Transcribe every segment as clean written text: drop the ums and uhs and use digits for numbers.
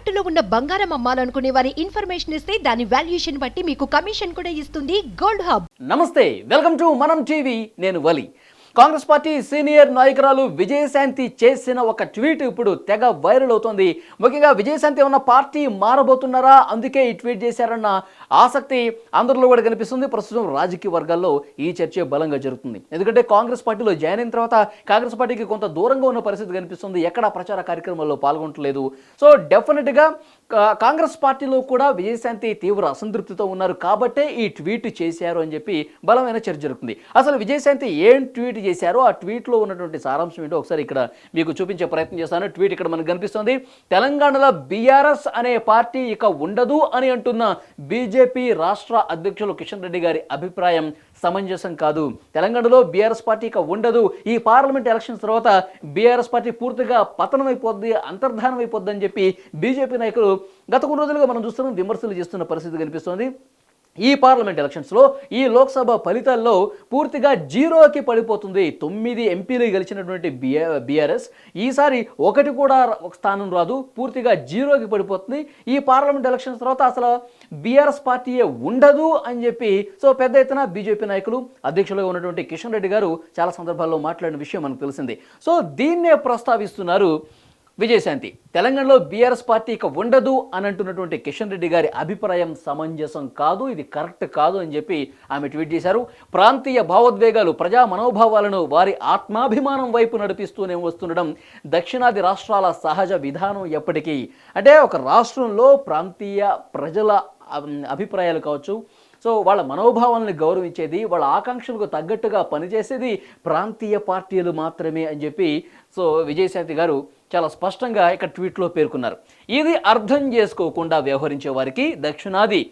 తాకట్టులో ఉన్న బంగారం అమ్మాలనుకునే వారి ఇన్ఫర్మేషన్ ఇస్తే దాని వాల్యుయేషన్ బట్టి మీకు కమిషన్ కూడా ఇస్తుంది గోల్డ్ హబ్. నమస్తే, వెల్కమ్ టు మనం టీవీ. నేను వలి. కాంగ్రెస్ పార్టీ సీనియర్ నాయకురాలు విజయశాంతి చేసిన ఒక ట్వీట్ ఇప్పుడు తెగ వైరల్ అవుతోంది. ముఖ్యంగా విజయశాంతి ఉన్న పార్టీ మారబోతున్నారా, అందుకే ఈ ట్వీట్ చేశారన్న ఆసక్తి అందరిలో కూడా కనిపిస్తుంది. ప్రస్తుతం రాజకీయ వర్గాల్లో ఈ చర్చ బలంగా జరుగుతుంది. ఎందుకంటే కాంగ్రెస్ పార్టీలో జాయిన్ అయిన తర్వాత కాంగ్రెస్ పార్టీకి కొంత దూరంగా ఉన్న పరిస్థితి కనిపిస్తుంది. ఎక్కడ ప్రచార కార్యక్రమాల్లో పాల్గొనట్లేదు. సో డెఫినెట్గా కాంగ్రెస్ పార్టీలో కూడా విజయశాంతి తీవ్ర అసంతృప్తితో ఉన్నారు. కాబట్టే ఈ ట్వీట్ చేశారు అని చెప్పి బలమైన చర్చ జరుగుతుంది. అసలు విజయశాంతి ఏం ట్వీట్ చేశారో, ఆ ట్వీట్లో ఉన్నటువంటి సారాంశం ఏంటో ఒకసారి ఇక్కడ మీకు చూపించే ప్రయత్నం చేస్తాను. ట్వీట్ ఇక్కడ మనకు కనిపిస్తుంది. తెలంగాణలో బీఆర్ఎస్ అనే పార్టీ ఇక ఉండదు అని అంటున్న బీజేపీ రాష్ట్ర అధ్యక్షులు కిషన్ రెడ్డి గారి అభిప్రాయం సమంజసం కాదు. తెలంగాణలో బీఆర్ఎస్ పార్టీ ఇక ఉండదు. ఈ పార్లమెంట్ ఎలక్షన్స్ తర్వాత బీఆర్ఎస్ పార్టీ పూర్తిగా పతనం అయిపోద్ది, అంతర్ధానం అయిపోద్ది అని చెప్పి బీజేపీ నాయకులు గత కొన్ని రోజులుగా మనం చూస్తున్నాం, విమర్శలు చేస్తున్న పరిస్థితి కనిపిస్తోంది. ఈ పార్లమెంట్ ఎలక్షన్స్లో ఈ లోక్సభ ఫలితాల్లో పూర్తిగా జీరోకి పడిపోతుంది. 9 ఎంపీలు గెలిచినటువంటి బీఆర్ఎస్ ఈసారి ఒకటి కూడా ఒక స్థానం రాదు, పూర్తిగా జీరోకి పడిపోతుంది. ఈ పార్లమెంట్ ఎలక్షన్స్ తర్వాత అసలు బీఆర్ఎస్ పార్టీయే ఉండదు అని చెప్పి పెద్ద ఎత్తున బీజేపీ నాయకులు, అధ్యక్షులుగా ఉన్నటువంటి కిషన్ రెడ్డి గారు చాలా సందర్భాల్లో మాట్లాడిన విషయం మనకు తెలిసింది. దీన్నే ప్రస్తావిస్తున్నారు విజయశాంతి. తెలంగాణలో బీఆర్ఎస్ పార్టీ ఇక ఉండదు అని అంటున్నటువంటి కిషన్ రెడ్డి గారి అభిప్రాయం సమంజసం కాదు, ఇది కరెక్ట్ కాదు అని చెప్పి ఆమె ట్వీట్ చేశారు. ప్రాంతీయ భావోద్వేగాలు, ప్రజా మనోభావాలను వారి ఆత్మాభిమానం వైపు నడిపిస్తూనే వస్తుండడం దక్షిణాది రాష్ట్రాల సహజ విధానం. ఎప్పటికీ అంటే ఒక రాష్ట్రంలో ప్రాంతీయ ప్రజల అభిప్రాయాలు కావచ్చు, వాళ్ళ మనోభావాలను గౌరవించేది, వాళ్ళ ఆకాంక్షలకు తగ్గట్టుగా పనిచేసేది ప్రాంతీయ పార్టీలు మాత్రమే అని చెప్పి విజయశాంతి గారు చాలా స్పష్టంగా ఇక్కడ ట్వీట్లో పేర్కొన్నారు. ఇది అర్థం చేసుకోకుండా వ్యవహరించే వారికి దక్షిణాది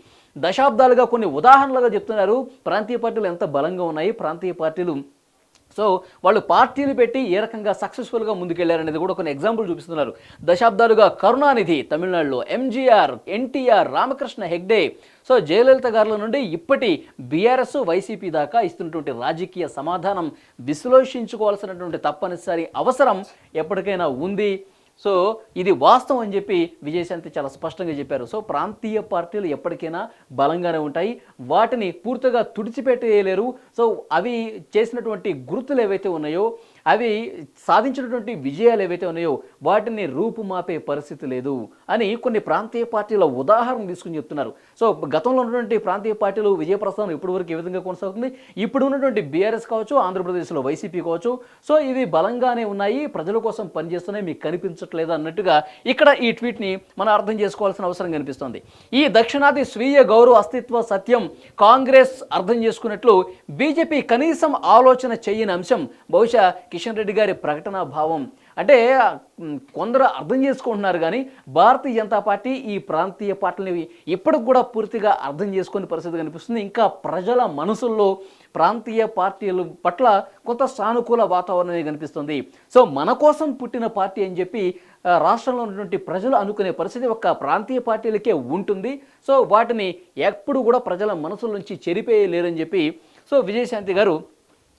దశాబ్దాలుగా కొన్ని ఉదాహరణలుగా చెప్తున్నారు. ప్రాంతీయ పార్టీలు ఎంత బలంగా ఉన్నాయి, ప్రాంతీయ పార్టీలు వాళ్ళు పార్టీలు పెట్టి ఏ రకంగా సక్సెస్ఫుల్గా ముందుకెళ్లారనేది కూడా కొన్ని ఎగ్జాంపుల్ చూపిస్తున్నారు. దశాబ్దాలుగా కరుణానిధి తమిళనాడులో, ఎంజీఆర్, ఎన్టీఆర్, రామకృష్ణ హెగ్డే, జయలలిత గారుల నుండి ఇప్పటి బీఆర్ఎస్, వైసీపీ దాకా ఇస్తున్నటువంటి రాజకీయ సమాధానం విశ్లేషించుకోవాల్సినటువంటి తప్పనిసరి అవసరం ఎప్పటికైనా ఉంది. ఇది వాస్తవం అని చెప్పి విజయశాంతి చాలా స్పష్టంగా చెప్పారు. ప్రాంతీయ పార్టీలు ఎప్పటికైనా బలంగానే ఉంటాయి, వాటిని పూర్తిగా తుడిచిపెట్టేయలేరు. అవి చేసినటువంటి గుర్తులు ఏవైతే ఉన్నాయో, అవి సాధించినటువంటి విజయాలు ఏవైతే ఉన్నాయో వాటిని రూపుమాపే పరిస్థితి లేదు అని కొన్ని ప్రాంతీయ పార్టీల ఉదాహరణ తీసుకుని చెప్తున్నారు. గతంలో ఉన్నటువంటి ప్రాంతీయ పార్టీలు విజయ ప్రస్థానం ఇప్పటి వరకు ఏ విధంగా కొనసాగుతుంది, ఇప్పుడు ఉన్నటువంటి బీఆర్ఎస్ కావచ్చు, ఆంధ్రప్రదేశ్లో వైసీపీ కావచ్చు, ఇవి బలంగానే ఉన్నాయి, ప్రజల కోసం పనిచేస్తున్నాయి, మీకు కనిపించట్లేదు అన్నట్టుగా ఇక్కడ ఈ ట్వీట్ని మనం అర్థం చేసుకోవాల్సిన అవసరం కనిపిస్తోంది. ఈ దక్షిణాది స్వీయ గౌరవ అస్తిత్వ సత్యం కాంగ్రెస్ అర్థం చేసుకున్నట్లు బీజేపీ కనీసం ఆలోచన చేయని అంశం బహుశా కిషన్ రెడ్డి గారి ప్రకటన భావం. అంటే కొందరు అర్థం చేసుకుంటున్నారు, కానీ భారతీయ జనతా పార్టీ ఈ ప్రాంతీయ పార్టీలని ఇప్పటికి కూడా పూర్తిగా అర్థం చేసుకునే పరిస్థితి కనిపిస్తుంది. ఇంకా ప్రజల మనసుల్లో ప్రాంతీయ పార్టీల పట్ల కొంత సానుకూల వాతావరణమే కనిపిస్తుంది. మన కోసం పుట్టిన పార్టీ అని చెప్పి రాష్ట్రంలో ఉన్నటువంటి ప్రజలు అనుకునే పరిస్థితి ఒక్క ప్రాంతీయ పార్టీలకే ఉంటుంది. వాటిని ఎప్పుడు కూడా ప్రజల మనసుల నుంచి చెరిపేయలేరని చెప్పి విజయశాంతి గారు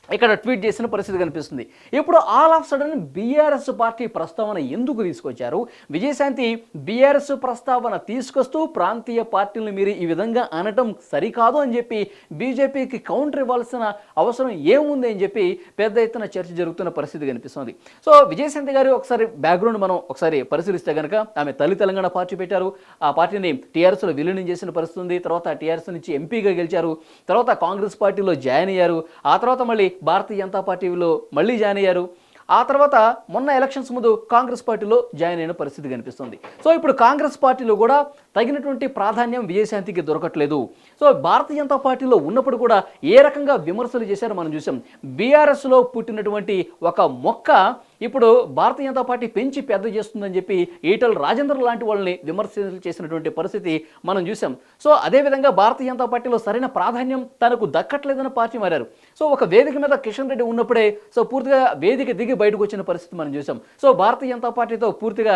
ఇక్కడ ట్వీట్ చేసిన పరిస్థితి కనిపిస్తుంది. ఇప్పుడు all of sudden BRS party ప్రస్తావన ఎందుకు తీసుకొచ్చారు? విజయశాంతి బీఆర్ఎస్ ప్రస్తావన తీసుకొస్తూ ప్రాంతీయ పార్టీలను మీరు ఈ విధంగా అనటం సరికాదు అని చెప్పి బీజేపీకి కౌంటర్ ఇవ్వాల్సిన అవసరం ఏముంది అని చెప్పి పెద్ద ఎత్తున చర్చ జరుగుతున్న పరిస్థితి కనిపిస్తుంది. విజయశాంతి గారు ఒకసారి బ్యాక్గ్రౌండ్ మనం ఒకసారి పరిశీలిస్తే కనుక ఆమె తెలంగాణ పార్టీ పెట్టారు, ఆ పార్టీని టీఆర్ఎస్లో విలీనం చేసిన పరిస్థితి ఉంది. తర్వాత టీఆర్ఎస్ నుంచి ఎంపీగా గెలిచారు, తర్వాత కాంగ్రెస్ పార్టీలో జాయిన్ అయ్యారు, ఆ తర్వాత మళ్ళీ భారతీయ జనతా పార్టీలో మళ్ళీ జాయిన్ అయ్యారు, ఆ తర్వాత మొన్న ఎలక్షన్స్ ముందు కాంగ్రెస్ పార్టీలో జాయిన్ అయిన పరిస్థితి కనిపిస్తుంది. ఇప్పుడు కాంగ్రెస్ పార్టీలో కూడా తగినటువంటి ప్రాధాన్యం విజయశాంతికి దొరకట్లేదు. భారతీయ జనతా పార్టీలో ఉన్నప్పుడు కూడా ఏ రకంగా విమర్శలు చేశారో మనం చూసాం. బీఆర్ఎస్లో పుట్టినటువంటి ఒక మొక్క ఇప్పుడు భారతీయ జనతా పార్టీ పెంచి పెద్ద చేస్తుందని చెప్పి ఈటల రాజేందర్ లాంటి వాళ్ళని విమర్శలు చేసినటువంటి పరిస్థితి మనం చూసాం. అదేవిధంగా భారతీయ జనతా పార్టీలో సరైన ప్రాధాన్యం తనకు దక్కట్లేదని పార్టీ మారారు. ఒక వేదిక మీద కిషన్ రెడ్డి ఉన్నప్పుడే పూర్తిగా వేదిక దిగి బయటకు వచ్చిన పరిస్థితి మనం చూసాం. భారతీయ జనతా పార్టీతో పూర్తిగా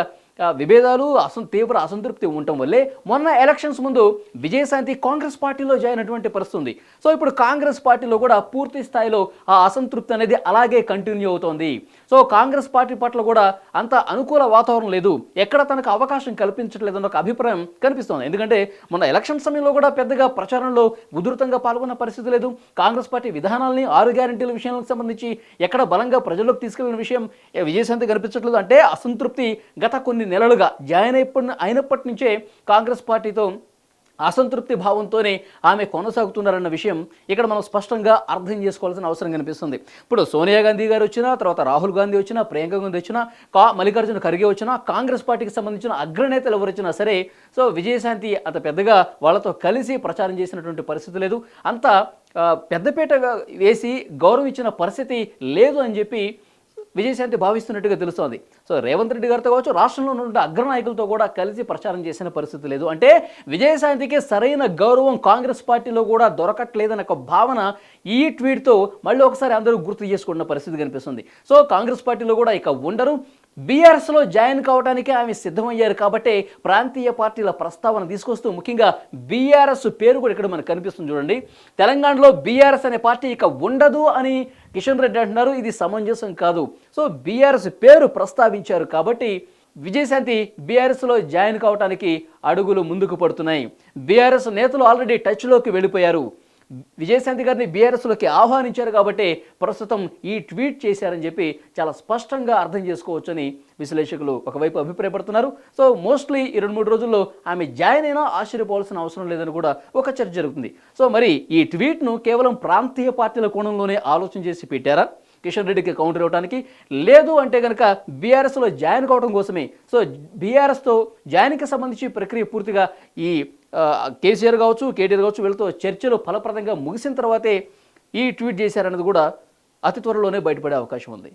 విభేదాలు, తీవ్ర అసంతృప్తి ఉండటం వల్లే మొన్న ఎలక్షన్స్ ముందు విజయశాంతి కాంగ్రెస్ పార్టీలో జాయిన్ అయినటువంటి పరిస్థితి ఉంది. ఇప్పుడు కాంగ్రెస్ పార్టీలో కూడా పూర్తి స్థాయిలో ఆ అసంతృప్తి అనేది అలాగే కంటిన్యూ అవుతోంది. సో కాంగ్రెస్ పార్టీ పట్ల కూడా అంత అనుకూల వాతావరణం లేదు, ఎక్కడ తనకు అవకాశం కల్పించట్లేదన్న ఒక అభిప్రాయం కనిపిస్తోంది. ఎందుకంటే మొన్న ఎలక్షన్ సమయంలో కూడా పెద్దగా ప్రచారంలో ఉధృతంగా పాల్గొన్న పరిస్థితి లేదు. కాంగ్రెస్ పార్టీ విధానాలని 6 గ్యారెంటీల విషయాలకు సంబంధించి ఎక్కడ బలంగా ప్రజల్లోకి తీసుకెళ్లిన విషయం విజయశాంతి కనిపించట్లేదు. అంటే అసంతృప్తి గత కొన్ని నెలలుగా జాయిన్ అయినప్పటి నుంచే కాంగ్రెస్ పార్టీతో అసంతృప్తి భావంతోనే ఆమె కొనసాగుతున్నారన్న విషయం ఇక్కడ మనం స్పష్టంగా అర్థం చేసుకోవాల్సిన అవసరం కనిపిస్తుంది. ఇప్పుడు సోనియా గాంధీ గారు వచ్చినా, తర్వాత రాహుల్ గాంధీ వచ్చినా, ప్రియాంక గాంధీ వచ్చినా, మల్లికార్జున ఖర్గే వచ్చినా, కాంగ్రెస్ పార్టీకి సంబంధించిన అగ్రనేతలు ఎవరు వచ్చినా సరే సో విజయశాంతి అంత పెద్దగా వాళ్ళతో కలిసి ప్రచారం చేసినటువంటి పరిస్థితి లేదు. అంత పెద్దపీట వేసి గౌరవం ఇచ్చిన పరిస్థితి లేదు అని చెప్పి విజయశాంతి భావిస్తున్నట్టుగా తెలుస్తోంది. సో రేవంత్ రెడ్డి గారితో కావచ్చు, రాష్ట్రంలో ఉన్న అగ్రనాయకులతో కూడా కలిసి ప్రచారం చేసిన పరిస్థితి లేదు. అంటే విజయశాంతికి సరైన గౌరవం కాంగ్రెస్ పార్టీలో కూడా దొరకట్లేదన్న ఒక భావన ఈ ట్వీట్తో మళ్ళీ ఒకసారి అందరూ గుర్తు చేసుకున్న పరిస్థితి కనిపిస్తుంది. సో కాంగ్రెస్ పార్టీలో కూడా ఇక ఉండరు, బీఆర్ఎస్లో జాయిన్ కావడానికి ఆమె సిద్ధమయ్యారు కాబట్టి ప్రాంతీయ పార్టీల ప్రస్తావన తీసుకొస్తూ ముఖ్యంగా బీఆర్ఎస్ పేరు కూడా ఇక్కడ మనకు కనిపిస్తుంది. చూడండి, తెలంగాణలో బీఆర్ఎస్ అనే పార్టీ ఇక ఉండదు అని కిషన్ రెడ్డి అంటున్నారు. ఇది సమంజసం కాదు. సో బీఆర్ఎస్ పేరు ప్రస్తావించారు కాబట్టి విజయశాంతి బీఆర్ఎస్లో జాయిన్ కావడానికి అడుగులు ముందుకు పడుతున్నాయి. బీఆర్ఎస్ నేతలు ఆల్రెడీ టచ్లోకి వెళ్ళిపోయారు. విజయశాంతి గారిని బీఆర్ఎస్లోకి ఆహ్వానించారు కాబట్టి ప్రస్తుతం ఈ ట్వీట్ చేశారని చెప్పి చాలా స్పష్టంగా అర్థం చేసుకోవచ్చని విశ్లేషకులు ఒకవైపు అభిప్రాయపడుతున్నారు. సో మోస్ట్లీ ఈ 2-3 రోజుల్లో ఆమె జాయిన్ అయినా ఆశ్చర్యపోవాల్సిన అవసరం లేదని కూడా ఒక చర్చ జరుగుతుంది. సో మరి ఈ ట్వీట్ను కేవలం ప్రాంతీయ పార్టీల కోణంలోనే ఆలోచన చేసి పెట్టారా కిషన్ రెడ్డికి కౌంటర్ ఇవ్వడానికి? లేదు అంటే కనుక బీఆర్ఎస్లో జాయిన్ కావడం కోసమే. సో బీఆర్ఎస్తో జాయిన్కి సంబంధించి ప్రక్రియ పూర్తిగా ఈ కేసీఆర్ కావచ్చు, కేటీఆర్ కావచ్చు వీళ్ళతో చర్చలు ఫలప్రదంగా ముగిసిన తర్వాతే ఈ ట్వీట్ చేశారన్నది కూడా అతి త్వరలోనే బయటపడే అవకాశం ఉంది.